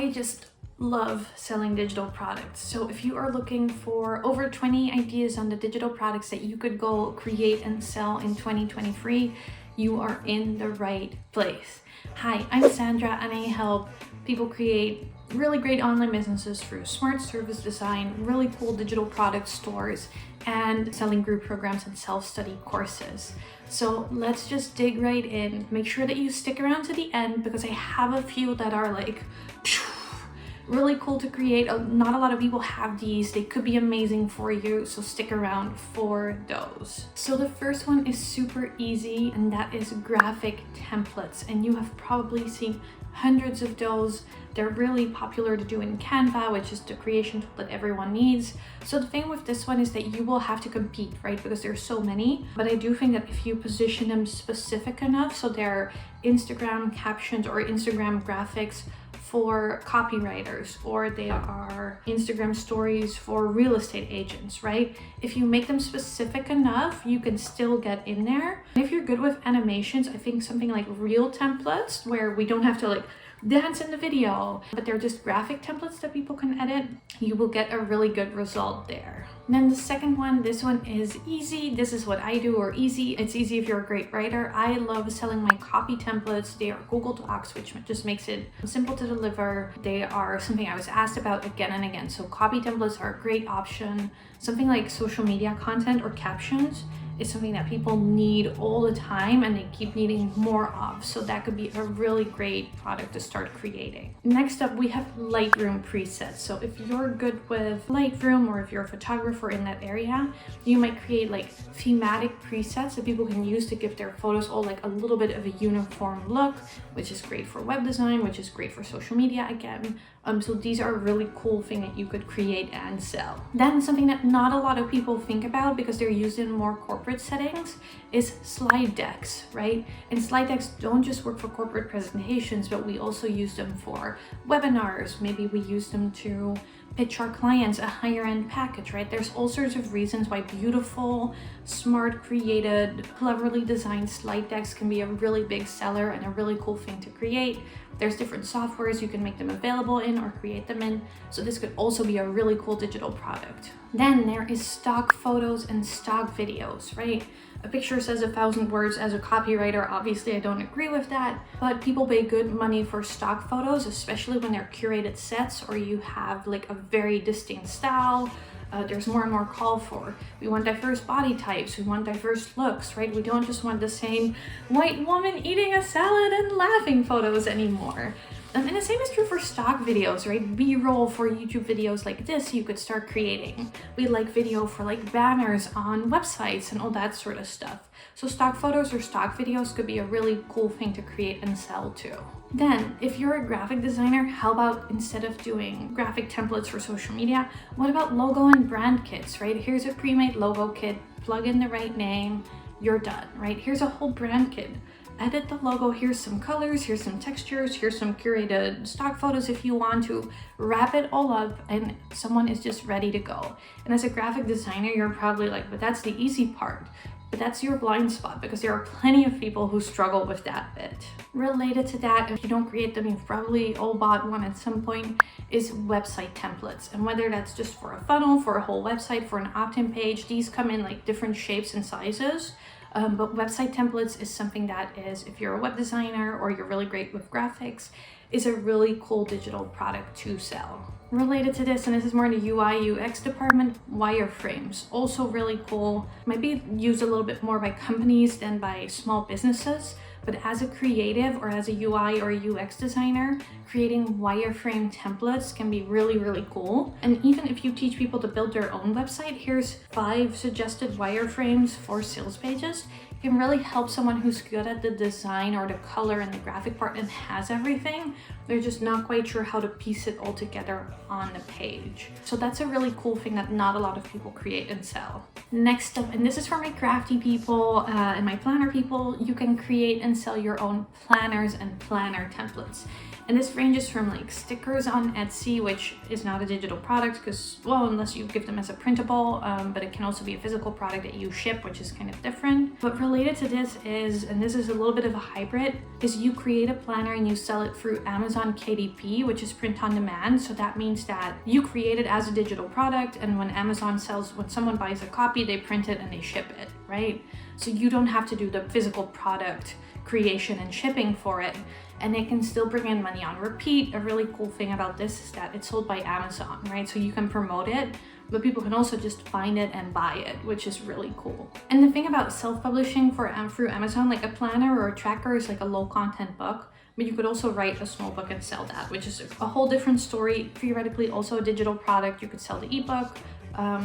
I just love selling digital products. So if you are looking for over 20 ideas on the digital products that you could go create and sell in 2023, you are in the right place. Hi, I'm Sandra and I help people create really great online businesses through smart service design, really cool digital product stores, and selling group programs and self-study courses. So let's just dig right in. Make sure that you stick around to the end because I have a few that are like really cool to create. Not a lot of people have these. They could be amazing for you, so stick around for those. So the first one is super easy, and that is graphic templates. And you have probably seen hundreds of those. They're really popular to do in Canva, which is the creation tool that everyone needs. So the thing with this one is that you will have to compete, right? Because there's so many. But I do think that if you position them specific enough, so they're Instagram captions or Instagram graphics for copywriters, or they are Instagram stories for real estate agents, right? If you make them specific enough, you can still get in there. If you're good with animations, I think something like reel templates, where we don't have to like dance in the video, but they're just graphic templates that people can edit, you will get a really good result there. And then the second one, this one is easy. This is what I do, or easy. It's easy if you're a great writer. I love selling my copy templates. They are Google Docs, which just makes it simple to deliver. They are something I was asked about again and again. So copy templates are a great option. Something like social media content or captions is something that people need all the time and they keep needing more of. So that could be a really great product to start creating. Next up, we have Lightroom presets. So if you're good with Lightroom, or if you're a photographer in that area, you might create like thematic presets that people can use to give their photos all like a little bit of a uniform look, which is great for web design, which is great for social media again. So these are a really cool thing that you could create and sell. Then something that not a lot of people think about because they're used in more corporate settings is slide decks, right? And slide decks don't just work for corporate presentations, but we also use them for webinars. Maybe we use them to pitch our clients a higher end package, right? There's all sorts of reasons why beautiful, smart, created, cleverly designed slide decks can be a really big seller and a really cool thing to create. There's different softwares you can make them available in or create them in. So this could also be a really cool digital product. Then there is stock photos and stock videos, right? A picture says 1,000 words. As a copywriter, obviously I don't agree with that, but people pay good money for stock photos, especially when they're curated sets or you have like a very distinct style. There's more and more call for, we want diverse body types, we want diverse looks, right? We don't just want the same white woman eating a salad and laughing photos anymore. And the same is true for stock videos, right? B-roll for YouTube videos like this, you could start creating. We like video for like banners on websites and all that sort of stuff. So stock photos or stock videos could be a really cool thing to create and sell too. Then, if you're a graphic designer, how about instead of doing graphic templates for social media, what about logo and brand kits, right? Here's a pre-made logo kit, plug in the right name, you're done, right? Here's a whole brand kit. Edit the logo, here's some colors, here's some textures, here's some curated stock photos if you want to. Wrap it all up and someone is just ready to go. And as a graphic designer, you're probably like, but that's the easy part. But that's your blind spot because there are plenty of people who struggle with that bit. Related to that, if you don't create them, you've probably all bought one at some point, is website templates. And whether that's just for a funnel, for a whole website, for an opt-in page, these come in like different shapes and sizes. But website templates is something that is, if you're a web designer or you're really great with graphics, is a really cool digital product to sell. Related to this, and this is more in the UI UX department, wireframes. Also really cool. Might be used a little bit more by companies than by small businesses, but as a creative or as a UI or UX designer, creating wireframe templates can be really, really cool. And even if you teach people to build their own website, here's 5 suggested wireframes for sales pages. It can really help someone who's good at the design or the color and the graphic part and has everything. They're just not quite sure how to piece it all together on the page. So that's a really cool thing that not a lot of people create and sell. Next up, and this is for my crafty people and my planner people, you can create and sell your own planners and planner templates. And this ranges from like stickers on Etsy, which is not a digital product because, well, unless you give them as a printable, but it can also be a physical product that you ship, which is kind of different. But related to this is, and this is a little bit of a hybrid, is you create a planner and you sell it through Amazon KDP, which is print on demand. So that means that you create it as a digital product, and when Amazon sells, when someone buys a copy, they print it and they ship it, right? So you don't have to do the physical product creation and shipping for it, and it can still bring in money on repeat. A really cool thing about this is that it's sold by Amazon, right? So you can promote it, but people can also just find it and buy it, which is really cool. And the thing about self-publishing through Amazon, like a planner or a tracker is like a low content book, but you could also write a small book and sell that, which is a whole different story. Theoretically, also a digital product. You could sell the ebook.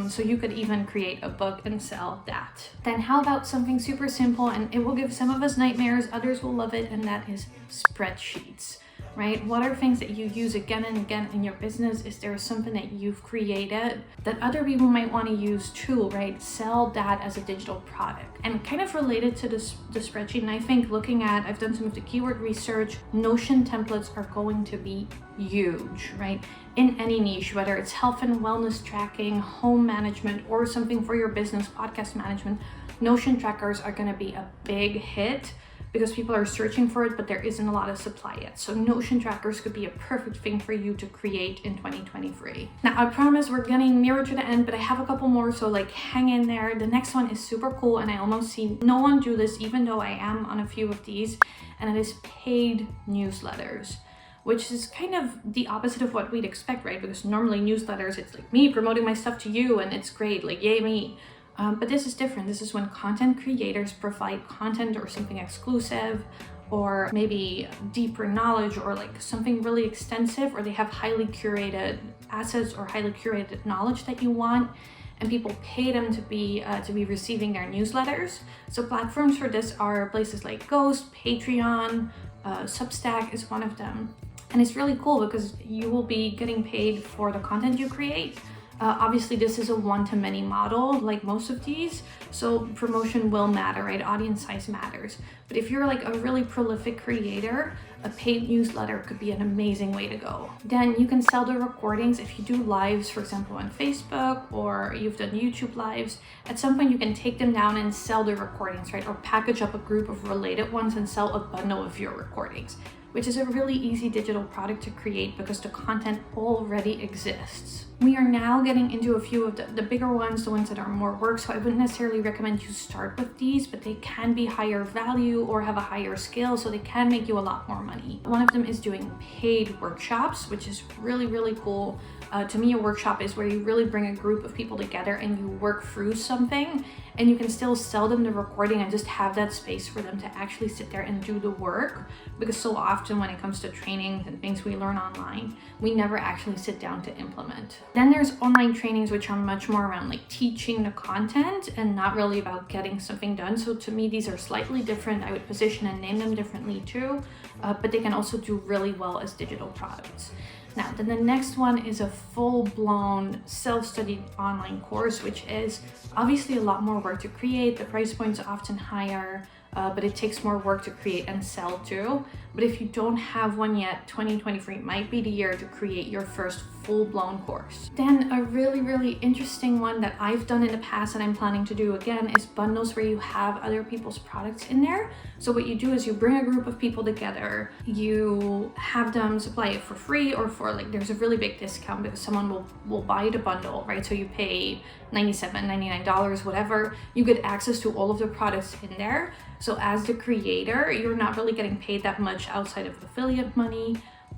So you could even create a book and sell that. Then how about something super simple, and it will give some of us nightmares, others will love it, and that is spreadsheets, right? What are things that you use again and again in your business? Is there something that you've created that other people might want to use too, right? Sell that as a digital product. And kind of related to the spreadsheet, and I think I've done some of the keyword research, Notion templates are going to be huge, right? In any niche, whether it's health and wellness tracking, home management, or something for your business, podcast management, Notion trackers are going to be a big hit because people are searching for it, but there isn't a lot of supply yet. So Notion trackers could be a perfect thing for you to create in 2023. Now, I promise we're getting nearer to the end, but I have a couple more, so like hang in there. The next one is super cool, and I almost see no one do this, even though I am on a few of these, and it is paid newsletters, which is kind of the opposite of what we'd expect, right? Because normally newsletters, it's like me promoting my stuff to you and it's great, like yay me. But this is different. This is when content creators provide content or something exclusive, or maybe deeper knowledge, or like something really extensive, or they have highly curated assets or highly curated knowledge that you want, and people pay them to be receiving their newsletters. So platforms for this are places like Ghost, Patreon, Substack is one of them. And it's really cool because you will be getting paid for the content you create. Obviously, this is a one-to-many model, like most of these, so promotion will matter, right? Audience size matters. But if you're like a really prolific creator, a paid newsletter could be an amazing way to go. Then you can sell the recordings. If you do lives, for example, on Facebook, or you've done YouTube lives, at some point you can take them down and sell the recordings, right? Or package up a group of related ones and sell a bundle of your recordings, which is a really easy digital product to create because the content already exists. We are now getting into a few of the bigger ones, the ones that are more work, so I wouldn't necessarily recommend you start with these, but they can be higher value or have a higher scale, so they can make you a lot more money. One of them is doing paid workshops, which is really, really cool. To me, a workshop is where you really bring a group of people together and you work through something, and you can still sell them the recording and just have that space for them to actually sit there and do the work. Because so often when it comes to trainings and things we learn online, we never actually sit down to implement. Then there's online trainings, which are much more around like teaching the content and not really about getting something done. So to me, these are slightly different. I would position and name them differently too, but they can also do really well as digital products. Now, then the next one is a full-blown self-study online course, which is obviously a lot more work to create. The price points are often higher, but it takes more work to create and sell too. But if you don't have one yet, 2023 might be the year to create your first full-blown course. Then a really, really interesting one that I've done in the past and I'm planning to do again is bundles where you have other people's products in there. So what you do is you bring a group of people together, you have them supply it for free, or for like, there's a really big discount because someone will buy the bundle, right? So you pay $97, $99, whatever, you get access to all of the products in there. So as the creator, you're not really getting paid that much outside of affiliate money,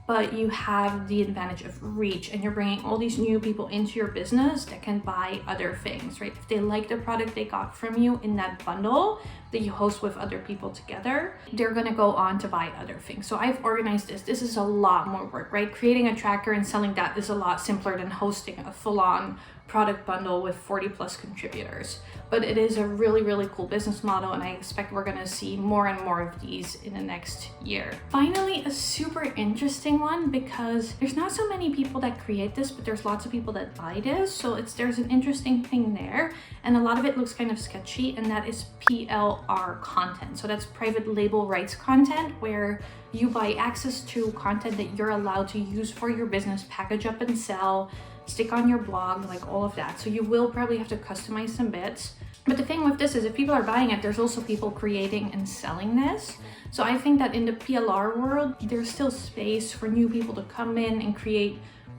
but you have the advantage of reach, and you're bringing all these new people into your business that can buy other things, right? If they like the product they got from you in that bundle that you host with other people together, they're gonna go on to buy other things. So I've organized this. This is a lot more work, right? Creating a tracker and selling that is a lot simpler than hosting a full-on product bundle with 40 plus contributors. But it is a really, really cool business model, and I expect we're gonna see more and more of these in the next year. Finally, a super interesting one, because there's not so many people that create this, but there's lots of people that buy this. So there's an interesting thing there, and a lot of it looks kind of sketchy, and that is PLR content. So that's private label rights content, where you buy access to content that you're allowed to use for your business, package up and sell, stick on your blog, like all of that. So you will probably have to customize some bits. But the thing with this is if people are buying it, there's also people creating and selling this. So I think that in the PLR world, there's still space for new people to come in and create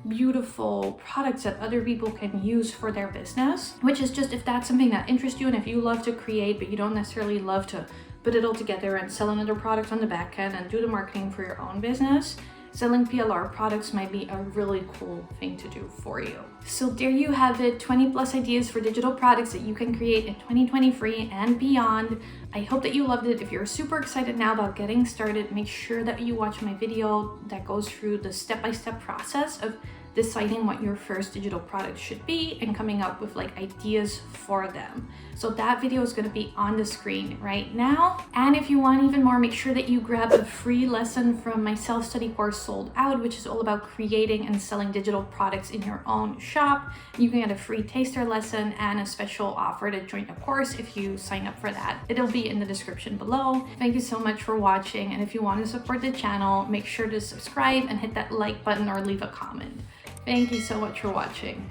beautiful products that other people can use for their business, which is just, if that's something that interests you and if you love to create, but you don't necessarily love to put it all together and sell another product on the back end and do the marketing for your own business, selling PLR products might be a really cool thing to do for you. So there you have it, 20 plus ideas for digital products that you can create in 2023 and beyond. I hope that you loved it. If you're super excited now about getting started, make sure that you watch my video that goes through the step-by-step process of deciding what your first digital product should be and coming up with like ideas for them. So that video is going to be on the screen right now. And if you want even more, make sure that you grab a free lesson from my self-study course Sold Out, which is all about creating and selling digital products in your own shop. You can get a free taster lesson and a special offer to join the course if you sign up for that. It'll be in the description below. Thank you so much for watching. And if you want to support the channel, make sure to subscribe and hit that like button or leave a comment. Thank you so much for watching.